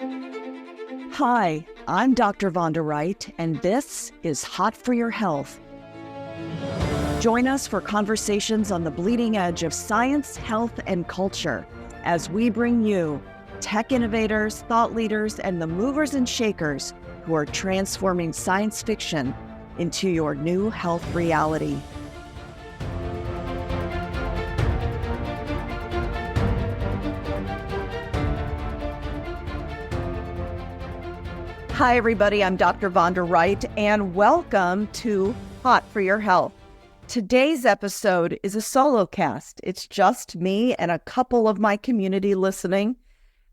Hi, I'm Dr. Vonda Wright, and this is Hot for Your Health. Join us for conversations on the bleeding edge of science, health, and culture as we bring you tech innovators, thought leaders, and the movers and shakers who are transforming science fiction into your new health reality. Hi, everybody. I'm Dr. Vonda Wright, and welcome to Hot for Your Health. Today's episode is a solo cast. It's just me and a couple of my community listening.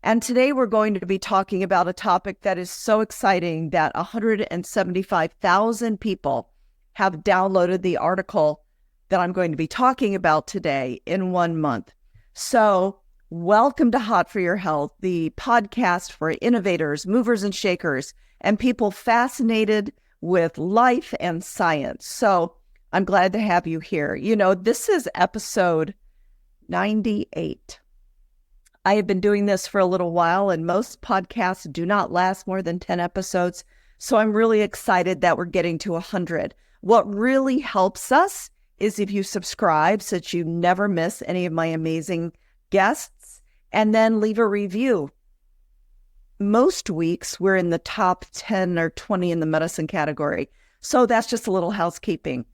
And today we're going to be talking about a topic that is so exciting that 175,000 people have downloaded the article that I'm going to be talking about today in 1 month. So welcome to Hot for Your Health, the podcast for innovators, movers and shakers, and people fascinated with life and science. So I'm glad to have you here. You know, this is episode 98. I have been doing this for a little while, and most podcasts do not last more than 10 episodes. So I'm really excited that we're getting to 100. What really helps us is if you subscribe so that you never miss any of my amazing guests, and then leave a review. Most weeks, we're in the top 10 or 20 in the medicine category. So that's just a little housekeeping.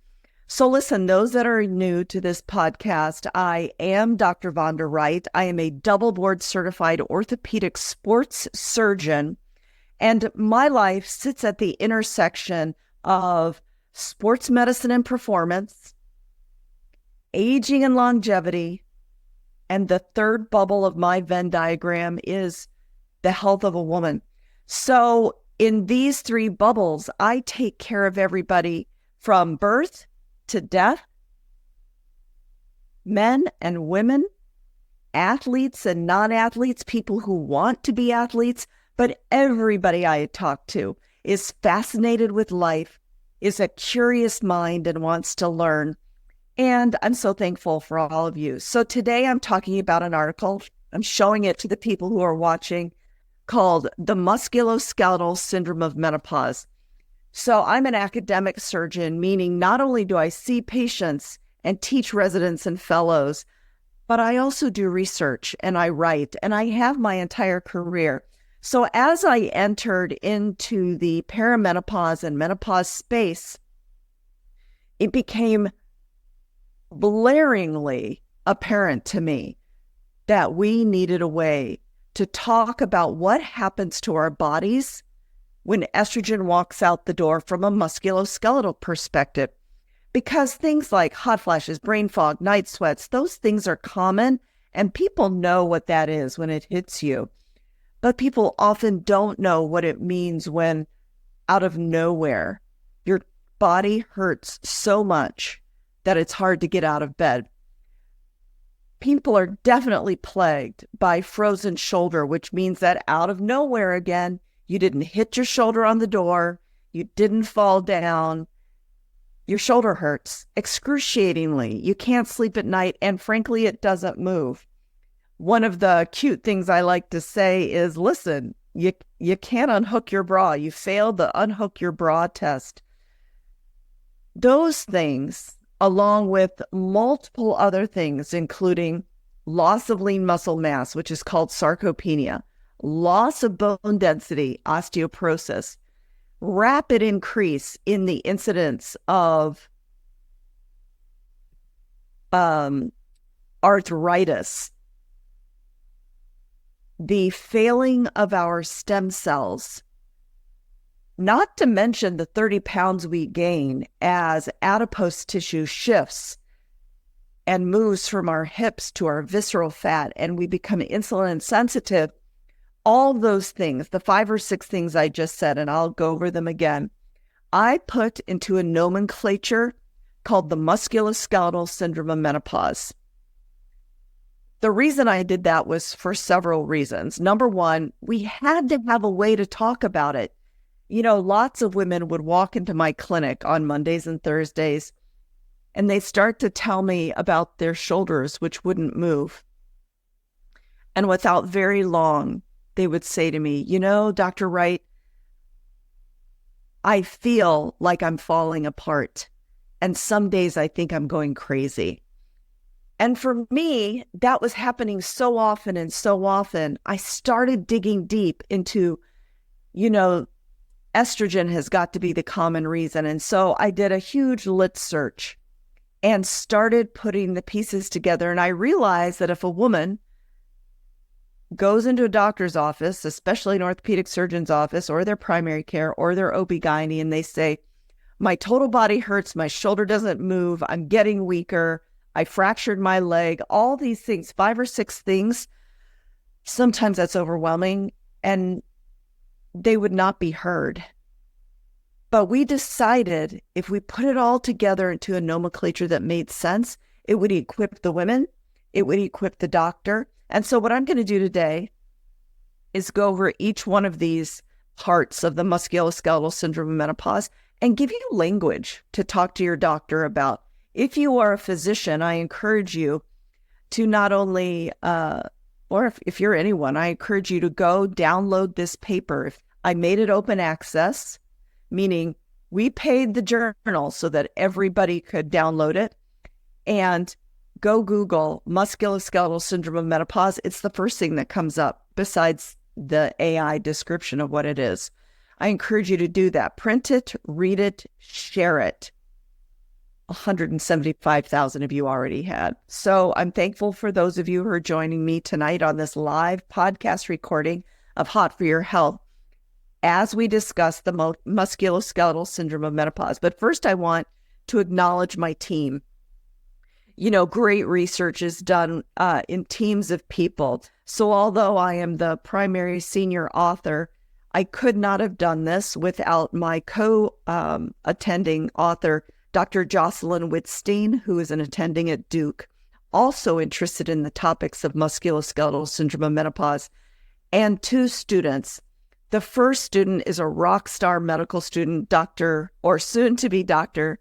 So listen, those that are new to this podcast, I am Dr. Vonda Wright. I am a double board certified orthopedic sports surgeon, and my life sits at the intersection of sports medicine and performance, aging and longevity, and the third bubble of my Venn diagram is the health of a woman. So in these three bubbles, I take care of everybody from birth to death, men and women, athletes and non-athletes, people who want to be athletes, but everybody I talk to is fascinated with life, is a curious mind, and wants to learn. And I'm so thankful for all of you. So today I'm talking about an article, I'm showing it to the people who are watching, called The Musculoskeletal Syndrome of Menopause. So I'm an academic surgeon, meaning not only do I see patients and teach residents and fellows, but I also do research and I write, and I have my entire career. So as I entered into the perimenopause and menopause space, it became blaringly apparent to me that we needed a way to talk about what happens to our bodies when estrogen walks out the door from a musculoskeletal perspective. Because things like hot flashes, brain fog, night sweats, those things are common, and people know what that is when it hits you. But people often don't know what it means when, out of nowhere, your body hurts so much that it's hard to get out of bed. People are definitely plagued by frozen shoulder, which means that out of nowhere again, you didn't hit your shoulder on the door, you didn't fall down, your shoulder hurts excruciatingly. You can't sleep at night, and frankly, it doesn't move. One of the cute things I like to say is, listen, you can't unhook your bra. You failed the unhook your bra test. Those things, along with multiple other things, including loss of lean muscle mass, which is called sarcopenia, loss of bone density, osteoporosis, rapid increase in the incidence of arthritis, the failing of our stem cells, not to mention the 30 pounds we gain as adipose tissue shifts and moves from our hips to our visceral fat, and we become insulin sensitive. All those things, the 5 or 6 things I just said, and I'll go over them again, I put into a nomenclature called the Musculoskeletal Syndrome of Menopause. The reason I did that was for several reasons. Number one, we had to have a way to talk about it. You know, lots of women would walk into my clinic on Mondays and Thursdays, and they start to tell me about their shoulders, which wouldn't move. And without very long, they would say to me, Dr. Wright, I feel like I'm falling apart. And some days I think I'm going crazy. And for me, that was happening so often and so often. I started digging deep into, estrogen has got to be the common reason. And so I did a huge lit search and started putting the pieces together. And I realized that if a woman goes into a doctor's office, especially an orthopedic surgeon's office or their primary care or their OB-GYN, and they say, my total body hurts, my shoulder doesn't move, I'm getting weaker, I fractured my leg, all these things, 5 or 6 things, sometimes that's overwhelming, and they would not be heard. But we decided if we put it all together into a nomenclature that made sense, it would equip the women, it would equip the doctor. And so what I'm going to do today is go over each one of these parts of the musculoskeletal syndrome of menopause and give you language to talk to your doctor about. If you are a physician, I encourage you to not only, or if you're anyone, I encourage you to go download this paper. I made it open access, meaning we paid the journal so that everybody could download it. And go Google musculoskeletal syndrome of menopause. It's the first thing that comes up besides the AI description of what it is. I encourage you to do that. Print it, read it, share it. 175,000 of you already had. So I'm thankful for those of you who are joining me tonight on this live podcast recording of Hot for Your Health as we discuss the musculoskeletal syndrome of menopause. But first, I want to acknowledge my team. Great research is done in teams of people. So although I am the primary senior author, I could not have done this without my co-attending author, Dr. Jocelyn Wittstein, who is an attending at Duke, also interested in the topics of musculoskeletal syndrome of menopause, and 2 students. The first student is a rock star medical student, Dr. or soon-to-be Dr.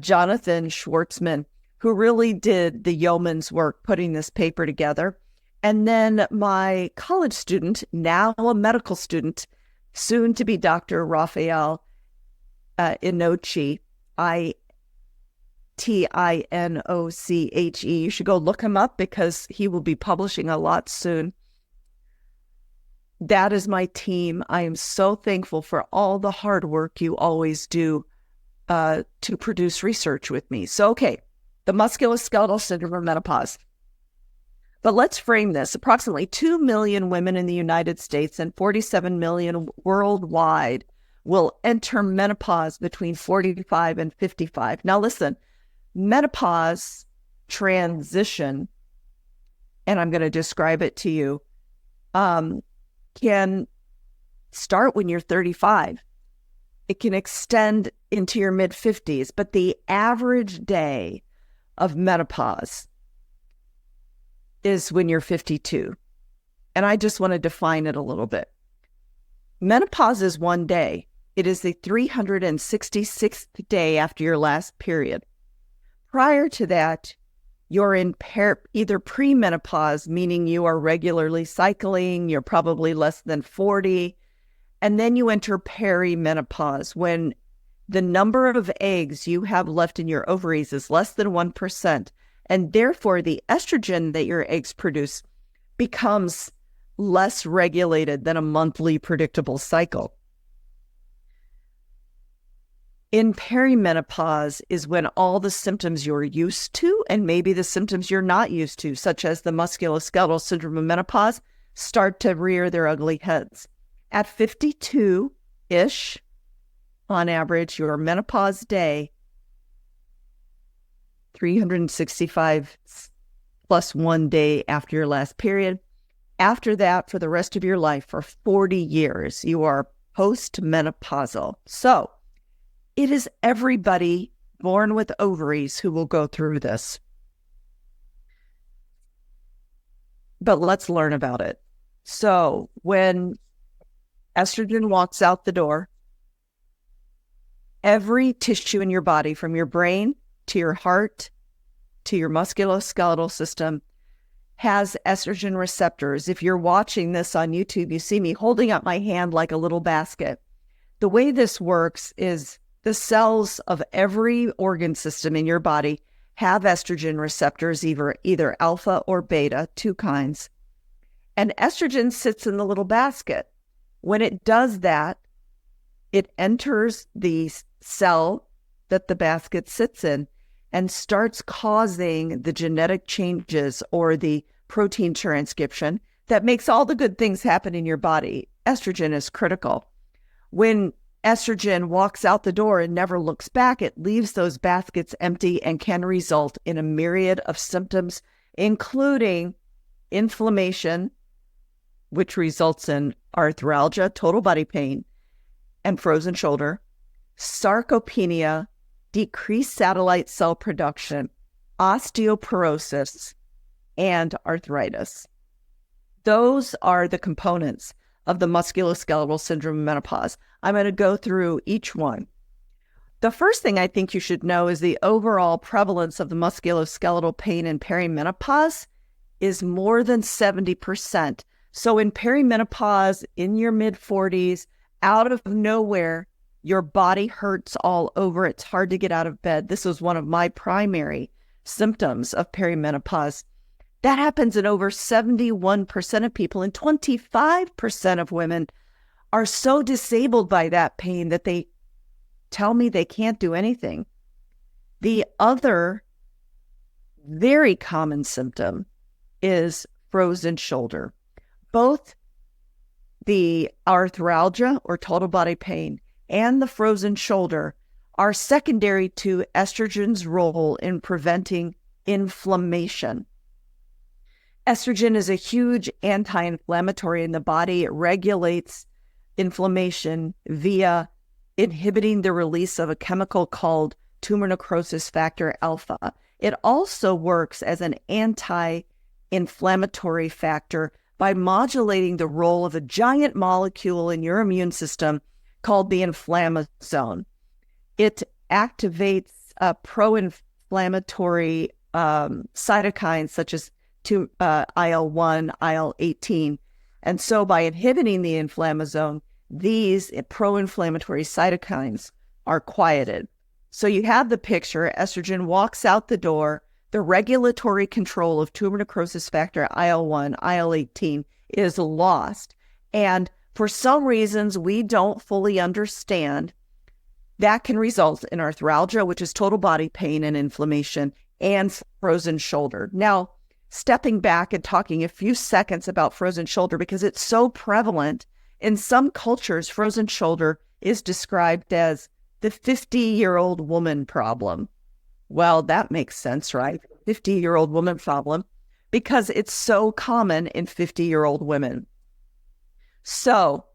Jonathan Schwartzman, who really did the yeoman's work putting this paper together. And then my college student, now a medical student, soon to be Dr. Raphael Inoche, Itinoche. You should go look him up because he will be publishing a lot soon. That is my team. I am so thankful for all the hard work you always do to produce research with me. So, okay. The musculoskeletal syndrome of menopause. But let's frame this. Approximately 2 million women in the United States and 47 million worldwide will enter menopause between 45 and 55. Now listen, menopause transition, and I'm going to describe it to you, can start when you're 35. It can extend into your mid-50s, but the average day of menopause is when you're 52. And I just want to define it a little bit. Menopause is one day. It is the 366th day after your last period. Prior to that, you're in either premenopause, meaning you are regularly cycling, you're probably less than 40, and then you enter perimenopause when the number of eggs you have left in your ovaries is less than 1%, and therefore the estrogen that your eggs produce becomes less regulated than a monthly predictable cycle. In perimenopause is when all the symptoms you're used to and maybe the symptoms you're not used to, such as the musculoskeletal syndrome of menopause, start to rear their ugly heads. At 52-ish, on average, your menopause day, 365 plus 1 day after your last period. After that, for the rest of your life, for 40 years, you are postmenopausal. So it is everybody born with ovaries who will go through this. But let's learn about it. So when estrogen walks out the door, every tissue in your body, from your brain to your heart to your musculoskeletal system, has estrogen receptors. If you're watching this on YouTube, you see me holding up my hand like a little basket. The way this works is the cells of every organ system in your body have estrogen receptors, either alpha or beta, two kinds. And estrogen sits in the little basket. When it does that, it enters the cell that the basket sits in and starts causing the genetic changes or the protein transcription that makes all the good things happen in your body. Estrogen is critical. When estrogen walks out the door and never looks back, it leaves those baskets empty and can result in a myriad of symptoms, including inflammation, which results in arthralgia, total body pain, and frozen shoulder, sarcopenia, decreased satellite cell production, osteoporosis, and arthritis. Those are the components of the musculoskeletal syndrome of menopause. I'm going to go through each one. The first thing I think you should know is the overall prevalence of the musculoskeletal pain in perimenopause is more than 70%. So in perimenopause, in your mid-40s, out of nowhere, your body hurts all over. It's hard to get out of bed. This was one of my primary symptoms of perimenopause. That happens in over 71% of people, and 25% of women are so disabled by that pain that they tell me they can't do anything. The other very common symptom is frozen shoulder. Both the arthralgia or total body pain and the frozen shoulder are secondary to estrogen's role in preventing inflammation. Estrogen is a huge anti-inflammatory in the body. It regulates inflammation via inhibiting the release of a chemical called tumor necrosis factor alpha. It also works as an anti-inflammatory factor by modulating the role of a giant molecule in your immune system called the inflammasome. It activates pro-inflammatory cytokines such as IL-1, IL-18. And so by inhibiting the inflammasome, these pro-inflammatory cytokines are quieted. So you have the picture, estrogen walks out the door, the regulatory control of tumor necrosis factor IL-1, IL-18 is lost. And for some reasons we don't fully understand, that can result in arthralgia, which is total body pain and inflammation, and frozen shoulder. Now, stepping back and talking a few seconds about frozen shoulder, because it's so prevalent, in some cultures, frozen shoulder is described as the 50-year-old woman problem. Well, that makes sense, right? 50-year-old woman problem, because it's so common in 50-year-old women. So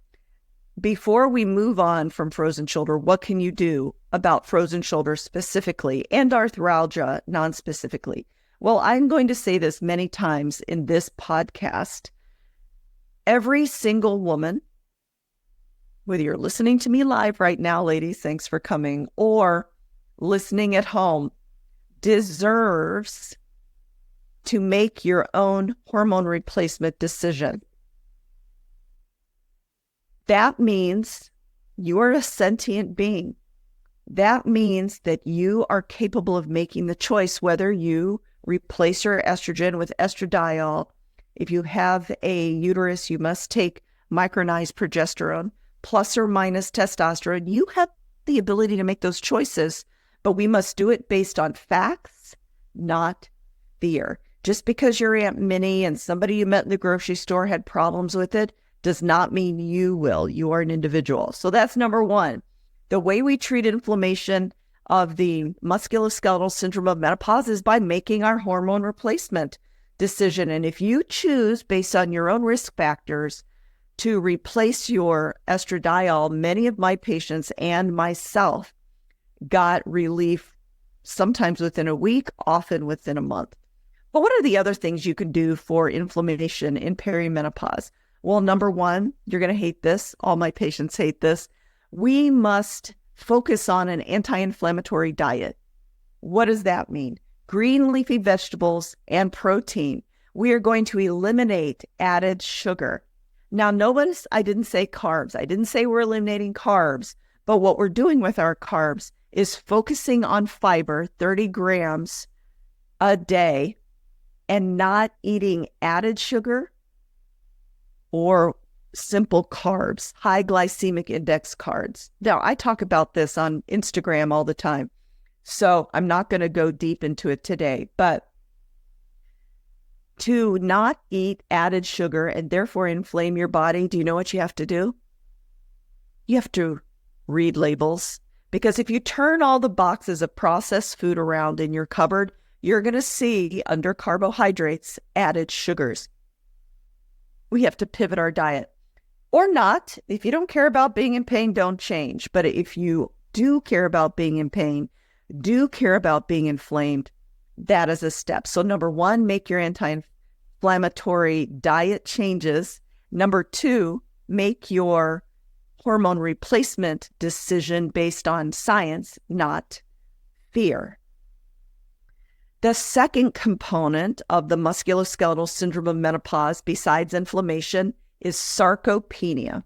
before we move on from frozen shoulder, what can you do about frozen shoulder specifically and arthralgia non-specifically? Well, I'm going to say this many times in this podcast. Every single woman, whether you're listening to me live right now, ladies, thanks for coming, or listening at home, deserves to make your own hormone replacement decision. That means you are a sentient being. That means that you are capable of making the choice whether you replace your estrogen with estradiol. If you have a uterus, you must take micronized progesterone, plus or minus testosterone. You have the ability to make those choices, but we must do it based on facts, not fear. Just because your Aunt Minnie and somebody you met in the grocery store had problems with it does not mean you will. You are an individual. So that's number one. The way we treat inflammation of the musculoskeletal syndrome of menopause is by making our hormone replacement decision. And if you choose, based on your own risk factors, to replace your estradiol, many of my patients and myself got relief sometimes within a week, often within a month. But what are the other things you can do for inflammation in perimenopause? Well, number one, you're going to hate this. All my patients hate this. We must focus on an anti-inflammatory diet. What does that mean? Green leafy vegetables and protein. We are going to eliminate added sugar. Now, notice I didn't say carbs. I didn't say we're eliminating carbs, but what we're doing with our carbs is focusing on fiber, 30 grams a day, and not eating added sugar or simple carbs, high glycemic index carbs. Now, I talk about this on Instagram all the time, so I'm not going to go deep into it today, but to not eat added sugar and therefore inflame your body, do you know what you have to do? You have to read labels, because if you turn all the boxes of processed food around in your cupboard, you're going to see under carbohydrates added sugars. We have to pivot our diet. Or not. If you don't care about being in pain, don't change. But if you do care about being in pain, do care about being inflamed, that is a step. So number one, make your anti-inflammatory diet changes. Number two, make your hormone replacement decision based on science, not fear. The second component of the musculoskeletal syndrome of menopause, besides inflammation, is sarcopenia.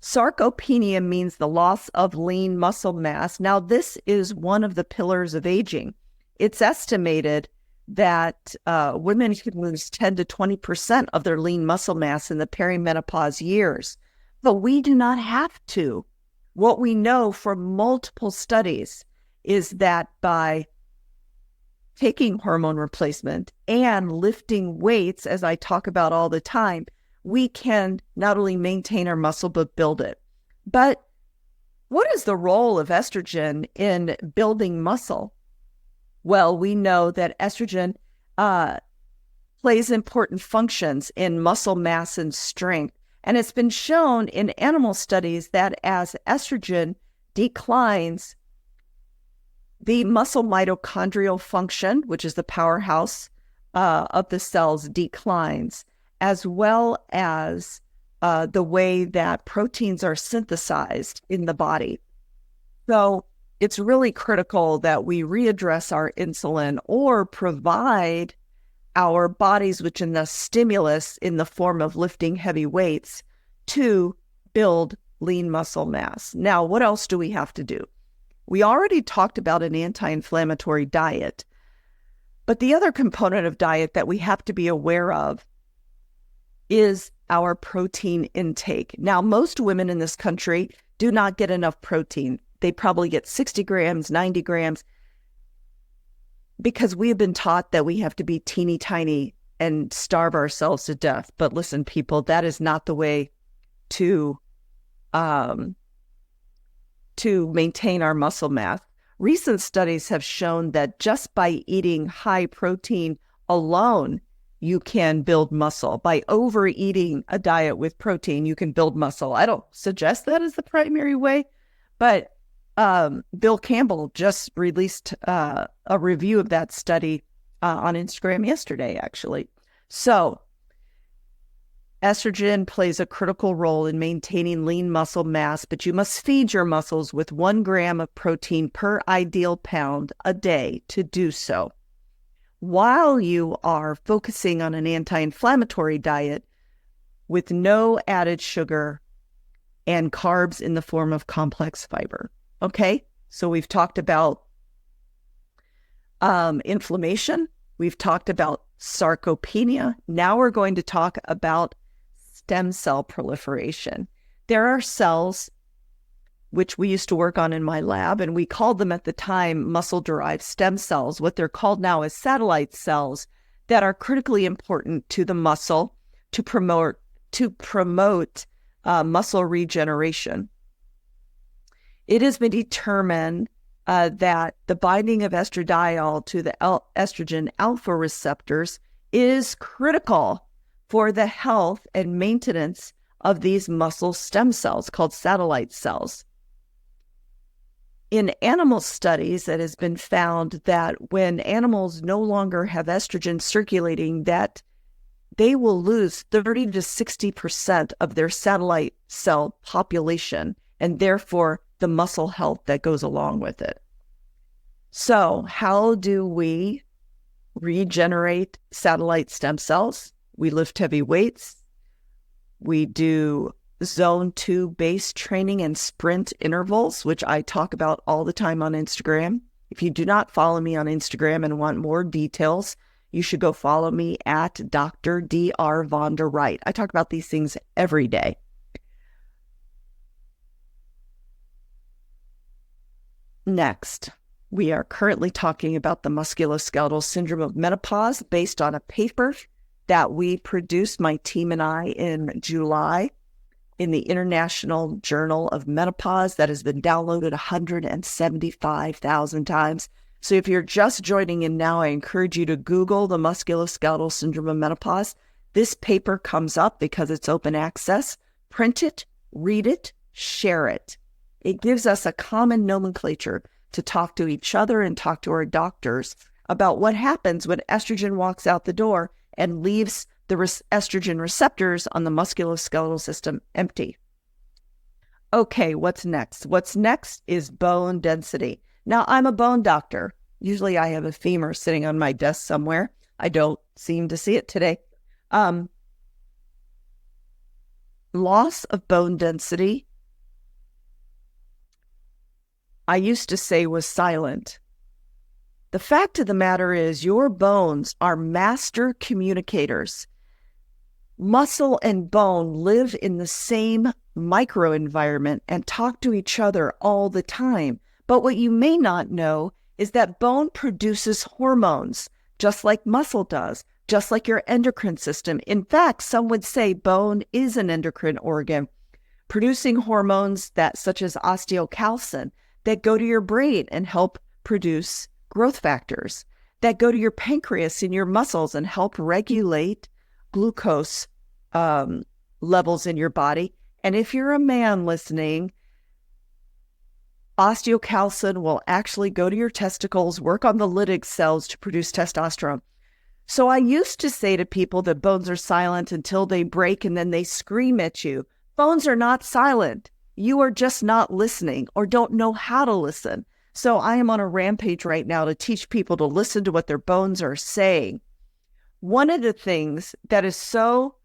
Sarcopenia means the loss of lean muscle mass. Now, this is one of the pillars of aging. It's estimated that women can lose 10 to 20% of their lean muscle mass in the perimenopause years. But we do not have to. What we know from multiple studies is that by taking hormone replacement and lifting weights, as I talk about all the time, we can not only maintain our muscle, but build it. But what is the role of estrogen in building muscle? Well, we know that estrogen plays important functions in muscle mass and strength. And it's been shown in animal studies that as estrogen declines, the muscle mitochondrial function, which is the powerhouse of the cells, declines, as well as the way that proteins are synthesized in the body. So it's really critical that we readdress our insulin or provide our bodies with enough stimulus in the form of lifting heavy weights to build lean muscle mass. Now, what else do we have to do? We already talked about an anti-inflammatory diet, but the other component of diet that we have to be aware of is our protein intake. Now, most women in this country do not get enough protein. They probably get 60 grams, 90 grams, because we have been taught that we have to be teeny tiny and starve ourselves to death. But listen, people, that is not the way to maintain our muscle mass. Recent studies have shown that just by eating high protein alone, you can build muscle. By overeating a diet with protein, you can build muscle. I don't suggest that as the primary way, but Bill Campbell just released a review of that study on Instagram yesterday, actually. So estrogen plays a critical role in maintaining lean muscle mass, but you must feed your muscles with 1 gram of protein per ideal pound a day to do so. While you are focusing on an anti-inflammatory diet with no added sugar and carbs in the form of complex fiber. Okay, so we've talked about inflammation. We've talked about sarcopenia. Now we're going to talk about stem cell proliferation. There are cells, which we used to work on in my lab, and we called them at the time muscle-derived stem cells. What they're called now is satellite cells that are critically important to the muscle to promote muscle regeneration. It has been determined that the binding of estradiol to the estrogen alpha receptors is critical for the health and maintenance of these muscle stem cells called satellite cells. In animal studies, it has been found that when animals no longer have estrogen circulating, that they will lose 30 to 60% of their satellite cell population, and therefore the muscle health that goes along with it. So how do we regenerate satellite stem cells. We lift heavy weights. We do zone 2 base training and sprint intervals, which I talk about all the time on Instagram. If you do not follow me on Instagram and want more details, you should go follow me at Dr. Dr. Vonda Wright. I talk about these things every day. Next, we are currently talking about the musculoskeletal syndrome of menopause based on a paper that we produced, my team and I, in July in the International Journal of Menopause that has been downloaded 175,000 times. So if you're just joining in now, I encourage you to Google the musculoskeletal syndrome of menopause. This paper comes up because it's open access. Print it, read it, share it. It gives us a common nomenclature to talk to each other and talk to our doctors about what happens when estrogen walks out the door and leaves the estrogen receptors on the musculoskeletal system empty. Okay, what's next? What's next is bone density. Now, I'm a bone doctor. Usually I have a femur sitting on my desk somewhere. I don't seem to see it today. Loss of bone density, I used to say, was silent. The fact of the matter is your bones are master communicators. Muscle and bone live in the same microenvironment and talk to each other all the time. But what you may not know is that bone produces hormones, just like muscle does, just like your endocrine system. In fact, some would say bone is an endocrine organ, producing hormones such as osteocalcin that go to your brain and help produce growth factors, that go to your pancreas in your muscles and help regulate glucose levels in your body. And if you're a man listening, osteocalcin will actually go to your testicles, work on the Leydig cells to produce testosterone. So I used to say to people that bones are silent until they break and then they scream at you. Bones are not silent. You are just not listening or don't know how to listen. So I am on a rampage right now to teach people to listen to what their bones are saying. One of the things that is so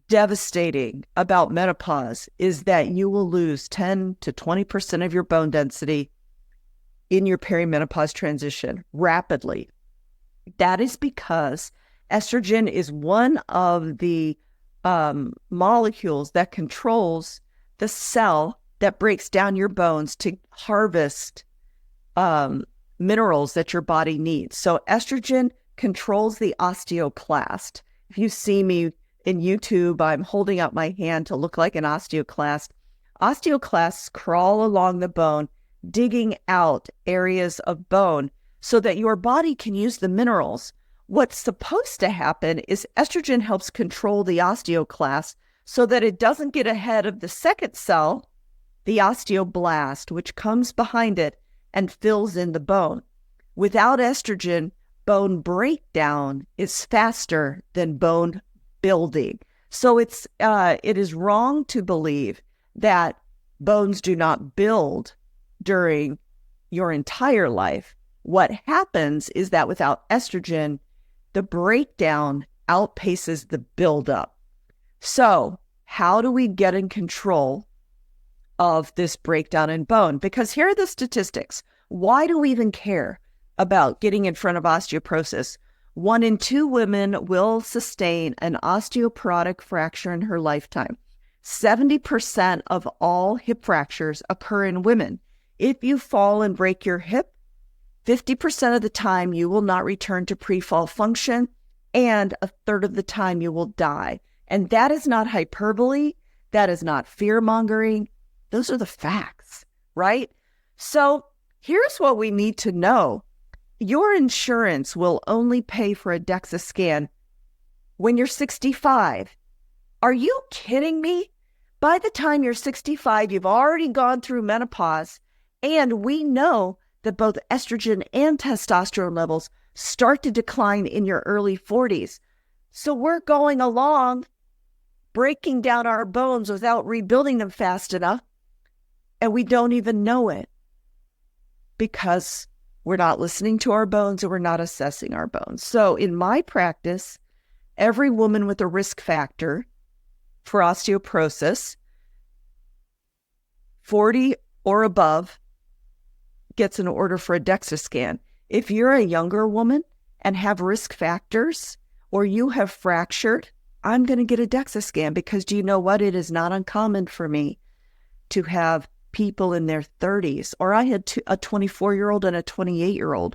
devastating about menopause is that you will lose 10 to 20% of your bone density in your perimenopause transition rapidly. That is because estrogen is one of the molecules that controls the cell that breaks down your bones to harvest minerals that your body needs. So estrogen controls the osteoclast. If you see me in YouTube, I'm holding up my hand to look like an osteoclast. Osteoclasts crawl along the bone, digging out areas of bone so that your body can use the minerals. What's supposed to happen is estrogen helps control the osteoclast so that it doesn't get ahead of the second cell, the osteoblast, which comes behind it and fills in the bone. Without estrogen, bone breakdown is faster than bone building. So it is wrong to believe that bones do not build during your entire life. What happens is that without estrogen, the breakdown outpaces the buildup. So how do we get in control of this breakdown in bone? Because here are the statistics. Why do we even care about getting in front of osteoporosis? 1 in 2 women will sustain an osteoporotic fracture in her lifetime. 70% of all hip fractures occur in women. If you fall and break your hip, 50% of the time you will not return to pre-fall function, and a third of the time you will die. And that is not hyperbole. That is not fear-mongering. Those are the facts, right? So here's what we need to know. Your insurance will only pay for a DEXA scan when you're 65. Are you kidding me? By the time you're 65, you've already gone through menopause, and we know that both estrogen and testosterone levels start to decline in your early 40s. So we're going along, breaking down our bones without rebuilding them fast enough, and we don't even know it because We're not listening to our bones, and we're not assessing our bones. So in my practice, every woman with a risk factor for osteoporosis, 40 or above, gets an order for a DEXA scan. If you're a younger woman and have risk factors, or you have fractured, I'm going to get a DEXA scan, because do you know what? It is not uncommon for me to have people in their 30s, or I had a 24-year-old and a 28-year-old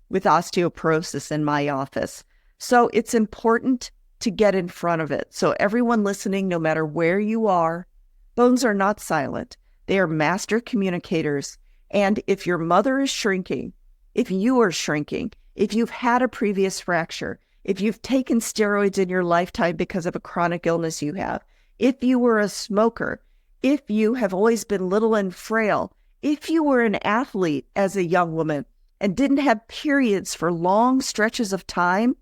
with osteoporosis in my office. So it's important to get in front of it. So everyone listening, no matter where you are, bones are not silent. They are master communicators. And if your mother is shrinking, if you are shrinking, if you've had a previous fracture, if you've taken steroids in your lifetime because of a chronic illness you have, if you were a smoker, if you have always been little and frail, if you were an athlete as a young woman and didn't have periods for long stretches of time,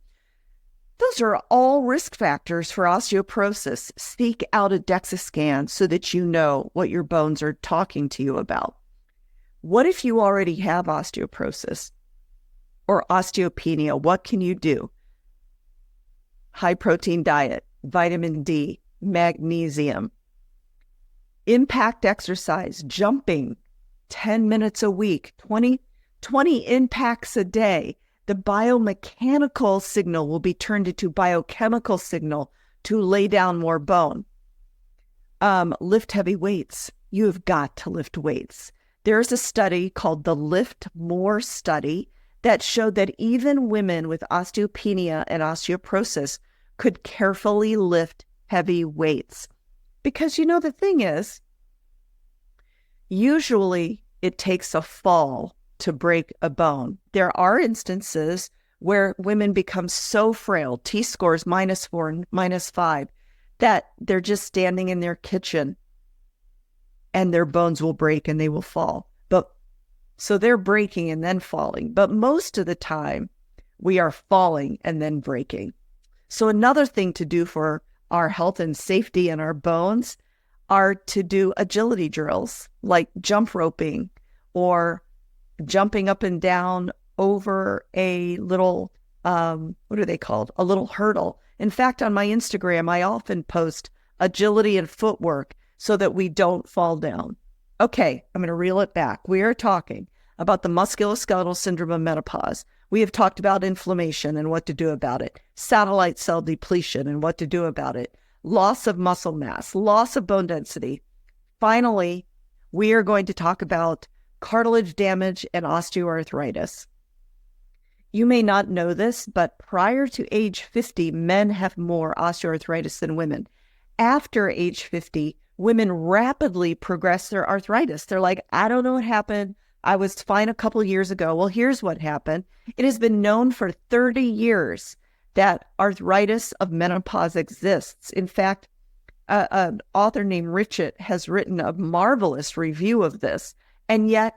those are all risk factors for osteoporosis. Seek out a DEXA scan so that you know what your bones are talking to you about. What if you already have osteoporosis or osteopenia? What can you do? High protein diet, vitamin D, magnesium, impact exercise, jumping 10 minutes a week, 20 impacts a day. The biomechanical signal will be turned into biochemical signal to lay down more bone. Lift heavy weights. You have got to lift weights. There's a study called the Lift More study that showed that even women with osteopenia and osteoporosis could carefully lift heavy weights. Because the thing is, usually it takes a fall to break a bone. There are instances where women become so frail, T-scores -4, -5, that they're just standing in their kitchen and their bones will break and they will fall. So they're breaking and then falling. But most of the time, we are falling and then breaking. So another thing to do for our health and safety and our bones are to do agility drills, like jump roping or jumping up and down over a little, what are they called? A little hurdle. In fact, on my Instagram, I often post agility and footwork so that we don't fall down. Okay, I'm going to reel it back. We are talking about the musculoskeletal syndrome of menopause. We have talked about inflammation and what to do about it, satellite cell depletion and what to do about it, loss of muscle mass, loss of bone density. Finally, we are going to talk about cartilage damage and osteoarthritis. You may not know this, but prior to age 50, men have more osteoarthritis than women. After age 50, women rapidly progress their arthritis. They're like, I don't know what happened. I was fine a couple of years ago. Well, here's what happened. It has been known for 30 years that arthritis of menopause exists. In fact, an author named Richett has written a marvelous review of this, and yet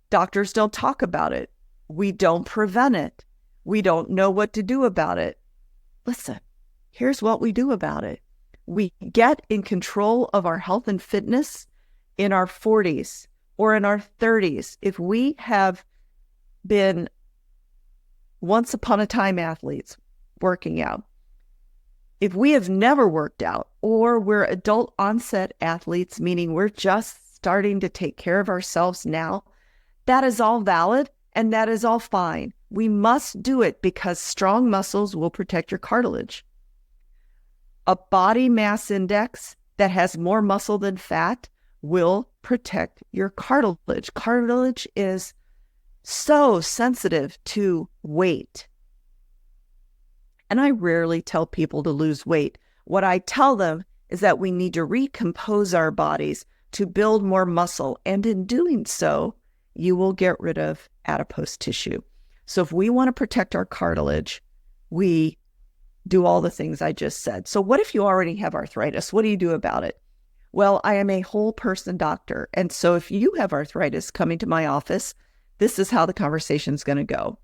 doctors don't talk about it. We don't prevent it. We don't know what to do about it. Listen, here's what we do about it. We get in control of our health and fitness in our 40s or in our 30s. If we have been once upon a time athletes working out, if we have never worked out, or we're adult onset athletes, meaning we're just starting to take care of ourselves now, that is all valid and that is all fine. We must do it because strong muscles will protect your cartilage. A body mass index that has more muscle than fat will protect your cartilage. Cartilage is so sensitive to weight. And I rarely tell people to lose weight. What I tell them is that we need to recompose our bodies to build more muscle. And in doing so, you will get rid of adipose tissue. So if we want to protect our cartilage, we do all the things I just said. So what if you already have arthritis? What do you do about it? Well, I am a whole person doctor. And so if you have arthritis coming to my office, this is how the conversation is going to go.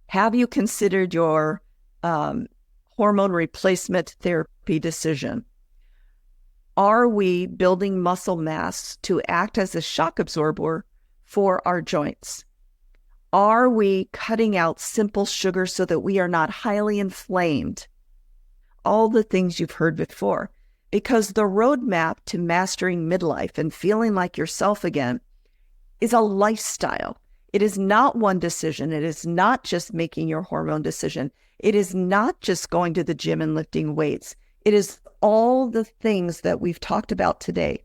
Have you considered your hormone replacement therapy decision? Are we building muscle mass to act as a shock absorber for our joints? Are we cutting out simple sugar so that we are not highly inflamed? All the things you've heard before. Because the roadmap to mastering midlife and feeling like yourself again is a lifestyle. It is not one decision. It is not just making your hormone decision. It is not just going to the gym and lifting weights. It is all the things that we've talked about today.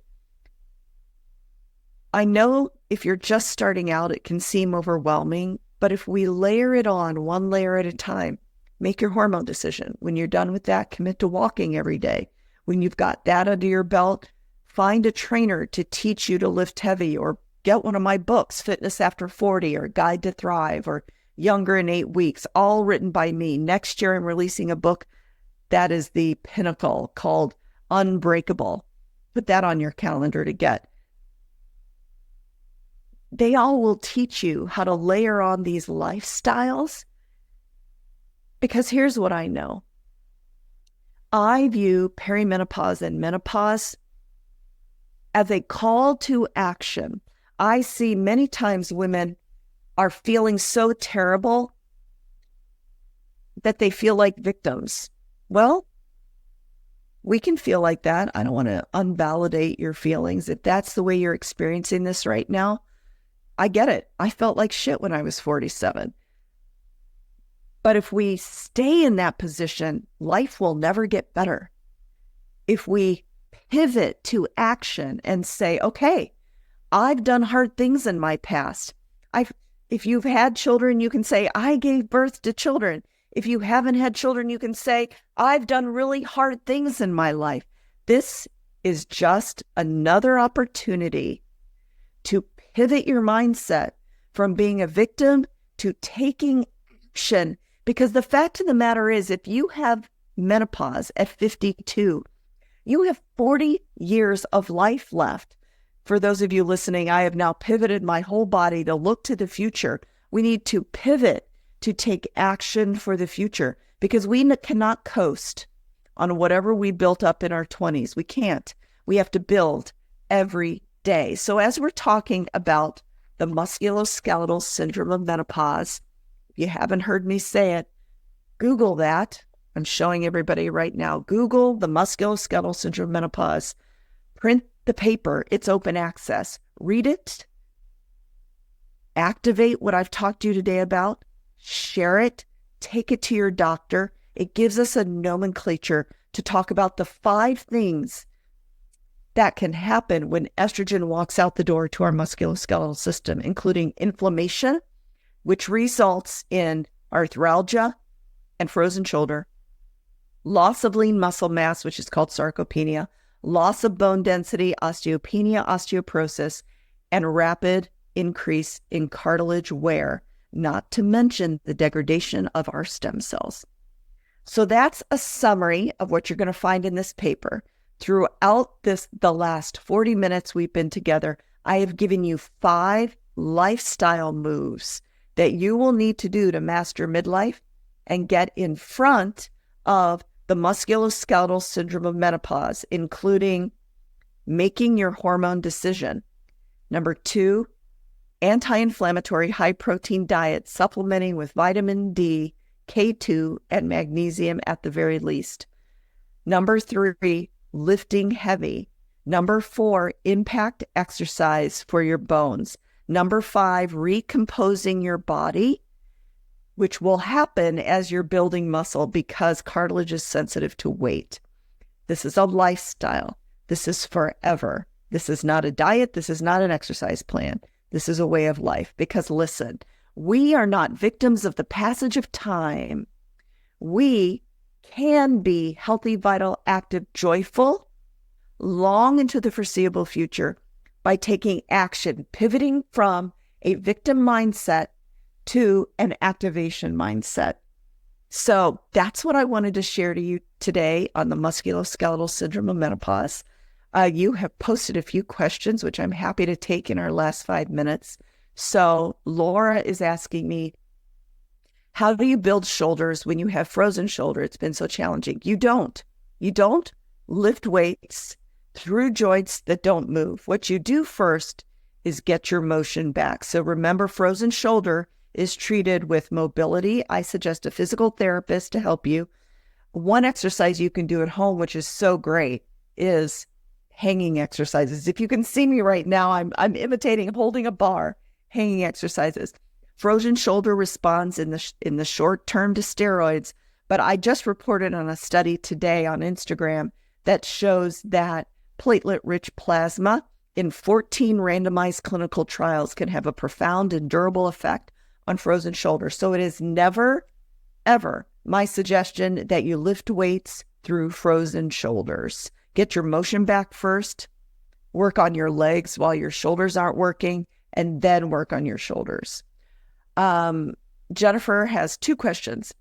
I know if you're just starting out, it can seem overwhelming, but if we layer it on one layer at a time, make your hormone decision. When you're done with that, commit to walking every day. When you've got that under your belt, find a trainer to teach you to lift heavy, or get one of my books, Fitness After 40 or Guide to Thrive or Younger in 8 Weeks, all written by me. Next year, I'm releasing a book that is the pinnacle called Unbreakable. Put that on your calendar to get. They all will teach you how to layer on these lifestyles, because here's what I know. I view perimenopause and menopause as a call to action. I see many times women are feeling so terrible that they feel like victims. Well, we can feel like that. I don't want to unvalidate your feelings. If that's the way you're experiencing this right now, I get it. I felt like shit when I was 47. But if we stay in that position, life will never get better. If we pivot to action and say, okay, I've done hard things in my past. If you've had children, you can say, I gave birth to children. If you haven't had children, you can say, I've done really hard things in my life. This is just another opportunity to pivot your mindset from being a victim to taking action. Because the fact of the matter is, if you have menopause at 52, you have 40 years of life left. For those of you listening, I have now pivoted my whole body to look to the future. We need to pivot to take action for the future, because we cannot coast on whatever we built up in our 20s. We can't. We have to build every day. So as we're talking about the musculoskeletal syndrome of menopause, if you haven't heard me say it, Google that. I'm showing everybody right now. Google the musculoskeletal syndrome of menopause. Print the paper. It's open access. Read it. Activate what I've talked to you today about. Share it. Take it to your doctor. It gives us a nomenclature to talk about the 5 things that can happen when estrogen walks out the door to our musculoskeletal system, including inflammation, which results in arthralgia and frozen shoulder, loss of lean muscle mass, which is called sarcopenia, loss of bone density, osteopenia, osteoporosis, and rapid increase in cartilage wear, not to mention the degradation of our stem cells. So that's a summary of what you're going to find in this paper. Throughout the last 40 minutes we've been together, I have given you 5 lifestyle moves that you will need to do to master midlife and get in front of the musculoskeletal syndrome of menopause, including making your hormone decision. Number 2, anti-inflammatory high-protein diet, supplementing with vitamin D, K2, and magnesium at the very least. Number 3, lifting heavy. Number 4, impact exercise for your bones. Number 5, recomposing your body, which will happen as you're building muscle because cartilage is sensitive to weight. This is a lifestyle. This is forever. This is not a diet. This is not an exercise plan. This is a way of life. Because listen, we are not victims of the passage of time. We can be healthy, vital, active, joyful, long into the foreseeable future by taking action, pivoting from a victim mindset to an activation mindset. So that's what I wanted to share to you today on the musculoskeletal syndrome of menopause. You have posted a few questions, which I'm happy to take in our last 5 minutes. So Laura is asking me, how do you build shoulders when you have frozen shoulder? It's been so challenging. You don't lift weights through joints that don't move. What you do first is get your motion back. So remember, frozen shoulder is treated with mobility. I suggest a physical therapist to help you. One exercise you can do at home, which is so great, is hanging exercises. If you can see me right now, I'm imitating holding a bar, hanging exercises. Frozen shoulder responds in the short term to steroids, but I just reported on a study today on Instagram that shows that platelet-rich plasma in 14 randomized clinical trials can have a profound and durable effect on frozen shoulders. So it is never, ever my suggestion that you lift weights through frozen shoulders. Get your motion back first, work on your legs while your shoulders aren't working, and then work on your shoulders. Jennifer has 2 questions.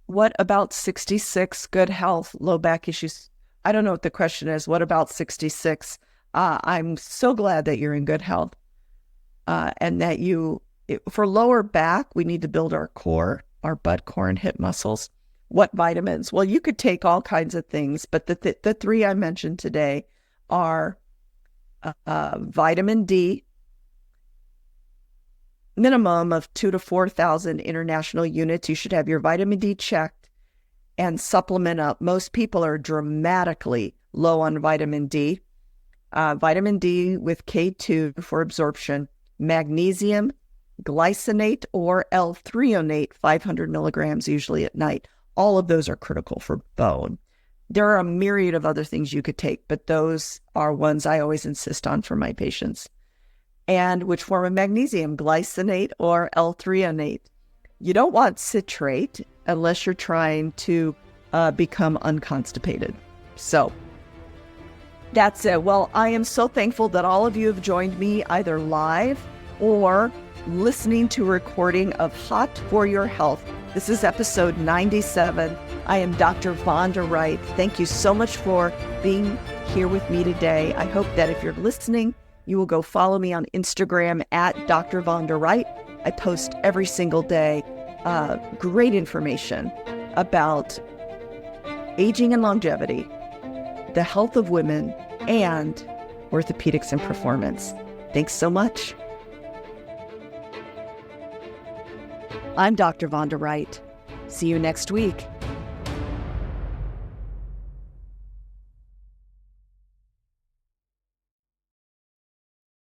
What about 66, good health, low back issues? I don't know what the question is. What about 66? I'm so glad that you're in good health and that for lower back, we need to build our core, our butt, core, and hip muscles. What vitamins? Well, you could take all kinds of things, but the 3 I mentioned today are vitamin D, minimum of 2,000 to 4,000 international units. You should have your vitamin D checked and supplement up. Most people are dramatically low on vitamin D. Vitamin D with K2 for absorption, magnesium, glycinate or L-threonate, 500 milligrams usually at night. All of those are critical for bone. There are a myriad of other things you could take, but those are ones I always insist on for my patients. And which form of magnesium, glycinate or L-threonate. You don't want citrate unless you're trying to become unconstipated. So that's it. Well, I am so thankful that all of you have joined me either live or listening to a recording of Hot for Your Health. This is episode 97. I am Dr. Vonda Wright. Thank you so much for being here with me today. I hope that if you're listening, you will go follow me on Instagram at Dr. Vonda Wright. I post every single day great information about aging and longevity, the health of women, and orthopedics and performance. Thanks so much. I'm Dr. Vonda Wright. See you next week.